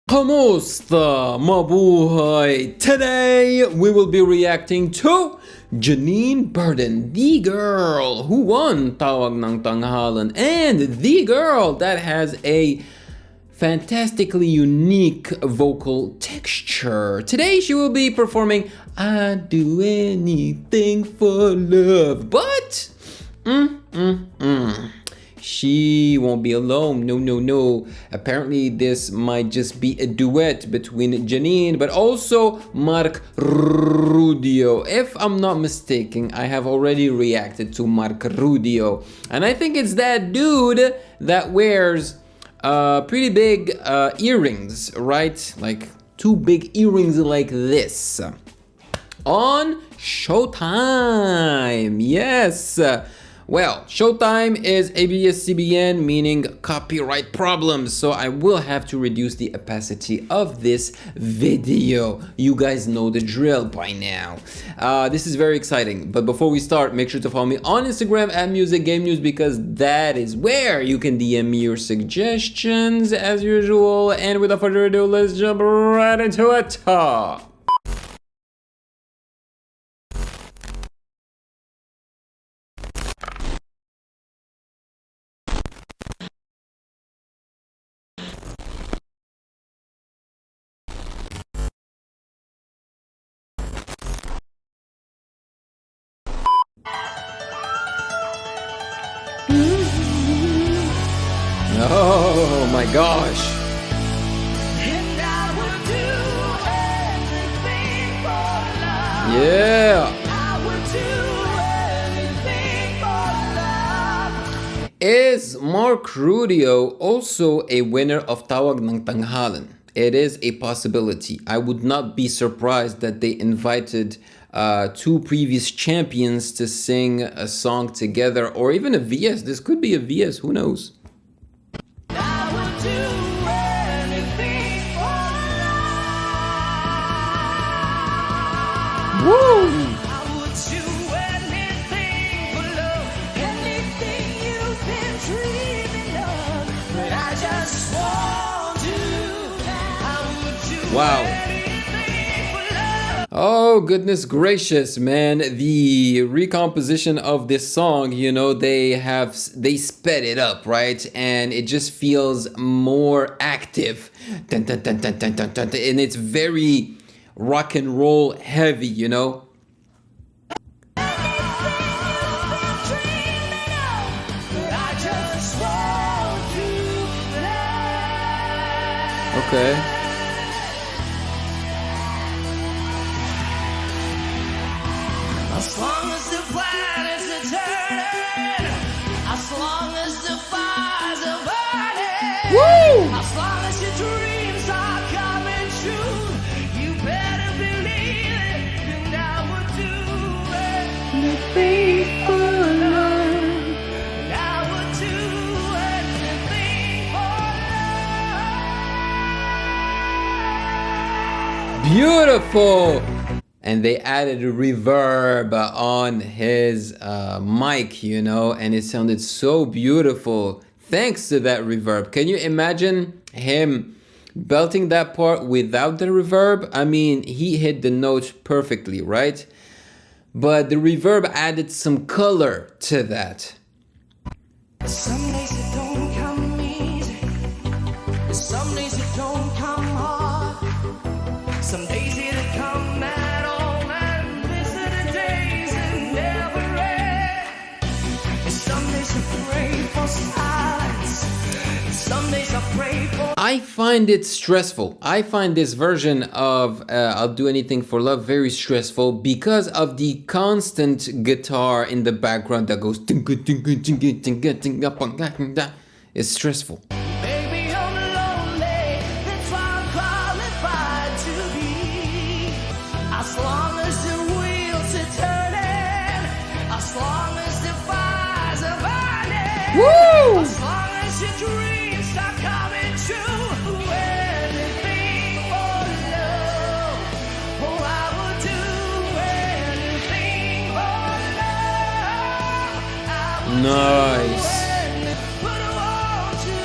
Kamusta mabuhay? Today we will be reacting to Janine Berdin, the girl who won Tawag ng Tanghalan, and the girl that has a fantastically unique vocal texture. Today she will be performing I'd Do Anything for Love, but she won't be alone. No. Apparently this might just be a duet between Janine but also Marko Rudio. If I'm not mistaken, I have already reacted to Marko Rudio, and I think it's that dude that wears pretty big earrings, right? Like two big earrings like this on Showtime. Yes. Well, Showtime is ABS-CBN, meaning copyright problems, so I will have to reduce the opacity of this video. You guys know the drill by now. This is very exciting, but before we start, make sure to follow me on Instagram at Music Game News, because that is where you can DM me your suggestions as usual. And without further ado, let's jump right into it. Oh my gosh. And I would do anything for love. Yeah. I would do anything for love. Is Marko Rudio also a winner of Tawag ng Tanghalan? It is a possibility. I would not be surprised that they invited two previous champions to sing a song together, or even a VS. This could be a VS, who knows? I would do anything for love. Woo! I would do anything for love. Anything you've been dreaming of. But I just want to. I would do Wow. anything for love. Oh, goodness gracious, man. The recomposition of this song, you know, they sped it up, right? And it just feels more active. Dun, dun, dun, dun, dun, dun, dun, and it's very rock and roll heavy, you know? Okay. As long as the planets are turning, as long as the fires are burning, Woo! as long as your dreams are coming true, you better believe it, and I would do anything for love. And I would do anything for love. Beautiful! And they added a reverb on his mic, you know, and it sounded so beautiful thanks to that reverb. Can you imagine him belting that part without the reverb? I mean, he hit the note perfectly, right? But the reverb added some color to that. Some days it don't come easy. Some days it don't come hard. Some days it come at all, and these are the days that never end. And some days I pray for silence. Some days I pray for. I find it stressful. I find this version of I'll Do Anything for Love very stressful because of the constant guitar in the background that goes. It's stressful. Baby, I'm lonely. That's why I'm qualified to be. As long as the wheels are turning, as long as the fires are burning, Woo! as long as your dreams are coming true, anything for love. Oh, I would do anything for love. I would Nice. do anything, but I want to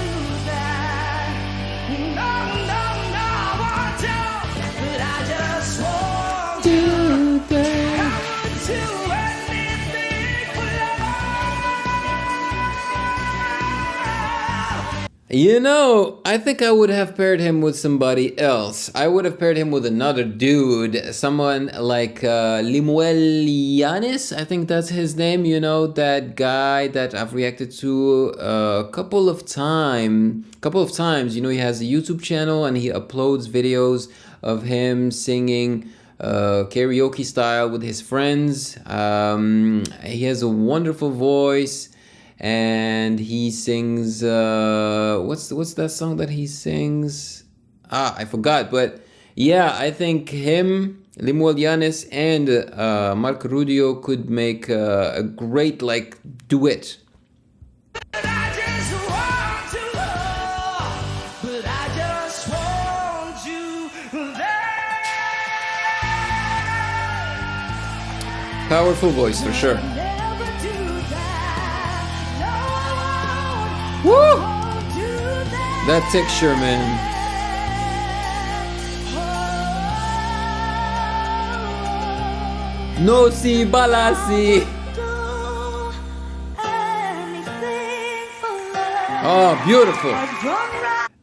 You know, I think I would have paired him with somebody else. I would have paired him with another dude, someone like Limuel, I think that's his name. You know, that guy that I've reacted to a couple of times. You know, he has a YouTube channel and he uploads videos of him singing karaoke style with his friends. He has a wonderful voice. And he sings, what's that song that he sings? I forgot. But yeah, I think him, Limuel Yanis, and Marko Rudio could make a great like duet. Powerful voice for sure. Woo! That texture, man. No si balasi. Oh, beautiful.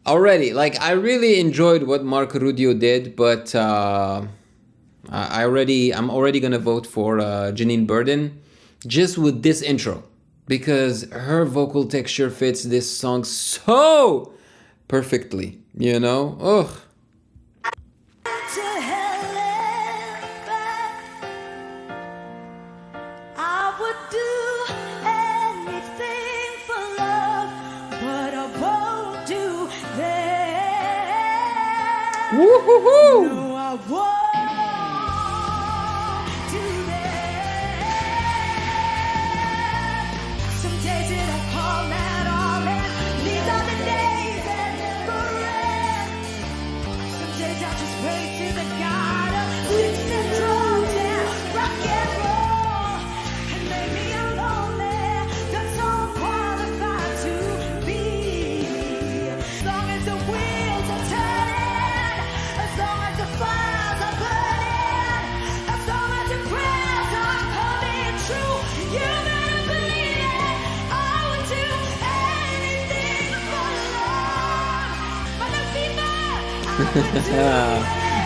Already, like I really enjoyed what Marko Rudio did, but I'm already gonna vote for Janine Berdin just with this intro. Because her vocal texture fits this song so perfectly, you know? Ugh. Woo-hoo-hoo!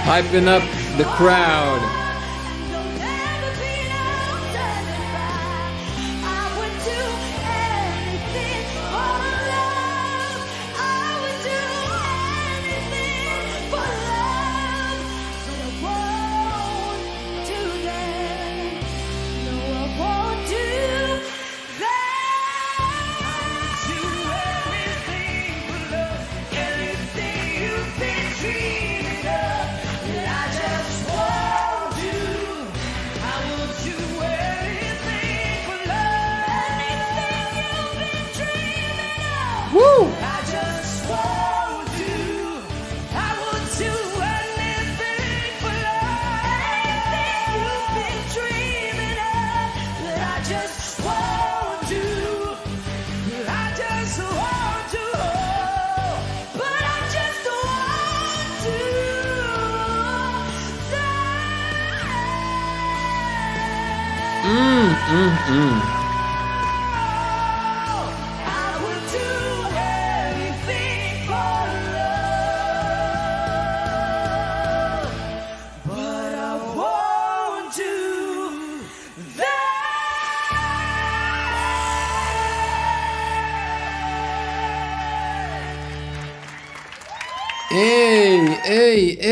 Hyping up the crowd. Woo!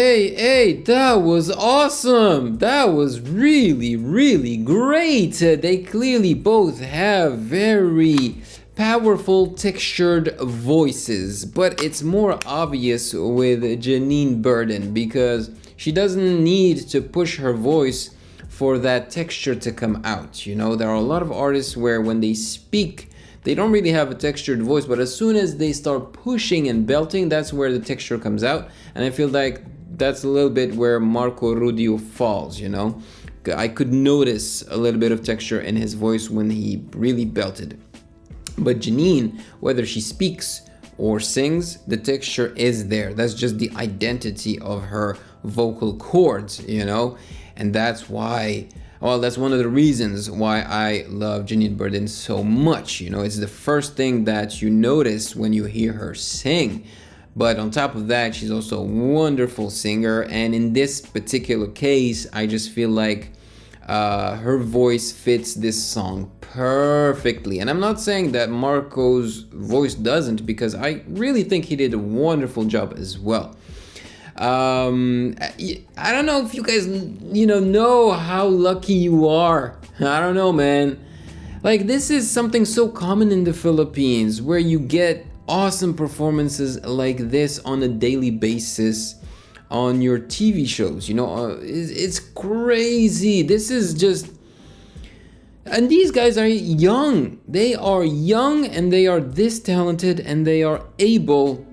Hey, that was awesome. That was really great. They clearly both have very powerful textured voices, but it's more obvious with Janine Berdin because she doesn't need to push her voice for that texture to come out. You know, there are a lot of artists where when they speak, they don't really have a textured voice, but as soon as they start pushing and belting, that's where the texture comes out. And I feel like that's a little bit where Marko Rudio falls, you know? I could notice a little bit of texture in his voice when he really belted. But Janine, whether she speaks or sings, the texture is there. That's just the identity of her vocal cords, you know? And that's why Well, that's one of the reasons why I love Janine Berdin so much. You know, it's the first thing that you notice when you hear her sing. But on top of that, she's also a wonderful singer. And in this particular case, I just feel like her voice fits this song perfectly. And I'm not saying that Marko's voice doesn't, because I really think he did a wonderful job as well. I don't know if you guys, know how lucky you are. I don't know, man. Like, this is something so common in the Philippines, where you get awesome performances like this on a daily basis on your TV shows. It's crazy. This is just, and these guys are young. They are young and they are this talented, and they are able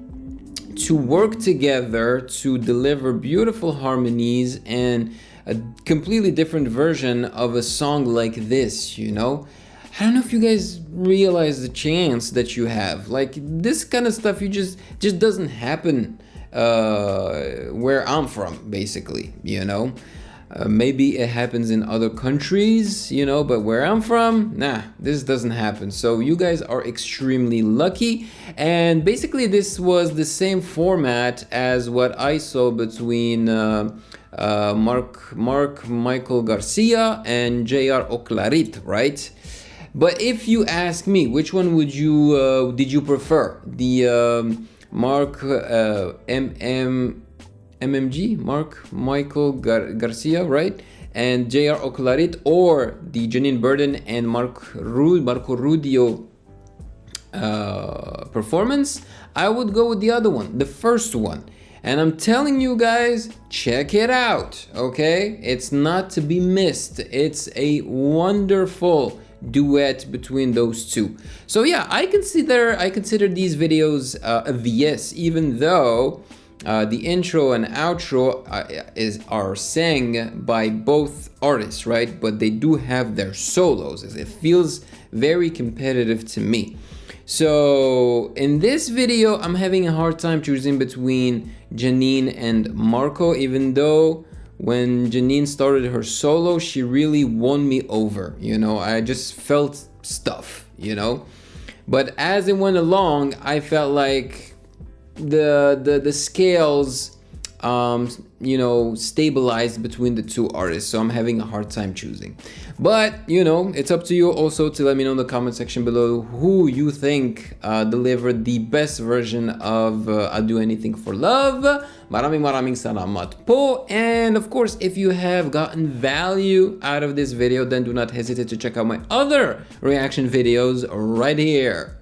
to work together to deliver beautiful harmonies and a completely different version of a song like this. I don't know if you guys realize the chance that you have. Like, this kind of stuff, you just doesn't happen where I'm from, basically. Maybe it happens in other countries, but where I'm from, nah, this doesn't happen. So you guys are extremely lucky. And basically this was the same format as what I saw between Michael Garcia and JR Oclarit, right? But if you ask me, which one did you prefer? The Michael Garcia, right? And JR Oclarit, or the Janine Berdin and Marko Rudio performance? I would go with the other one, the first one. And I'm telling you guys, check it out, okay? It's not to be missed. It's a wonderful duet between those two. So yeah, I consider these videos a VS, even though the intro and outro are sang by both artists, right? But they do have their solos. It feels very competitive to me. So in this video, I'm having a hard time choosing between Janine and Marko, even though when Janine started her solo, she really won me over. I just felt stuff, But as it went along, I felt like the scales stabilized between the two artists, so I'm having a hard time choosing. But it's up to you also to let me know in the comment section below who you think delivered the best version of I'll Do Anything for Love. Maraming salamat po. And of course, if you have gotten value out of this video, then do not hesitate to check out my other reaction videos right here.